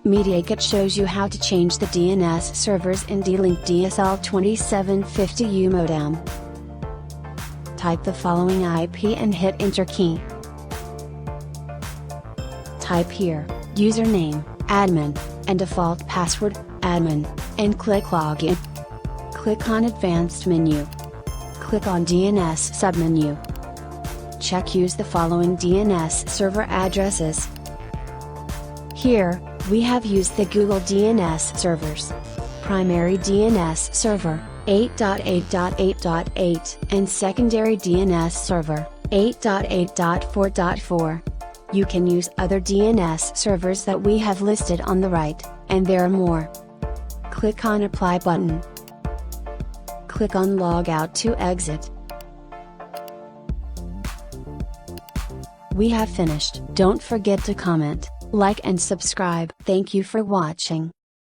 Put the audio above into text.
Mediaket shows you how to change the DNS servers in D-LINK DSL-2750U Modem. Type the following IP and hit Enter key. Type here, username, admin, and default password, admin, and click Login. Click on Advanced menu. Click on DNS submenu. Check Use the following DNS server addresses. Here, we have used the Google DNS servers. Primary DNS server, 8.8.8.8, and secondary DNS server, 8.8.4.4. You can use other DNS servers that we have listed on the right, and there are more. Click on Apply button. Click on Log Out to exit. We have finished. Don't forget to comment, like and subscribe. Thank you for watching.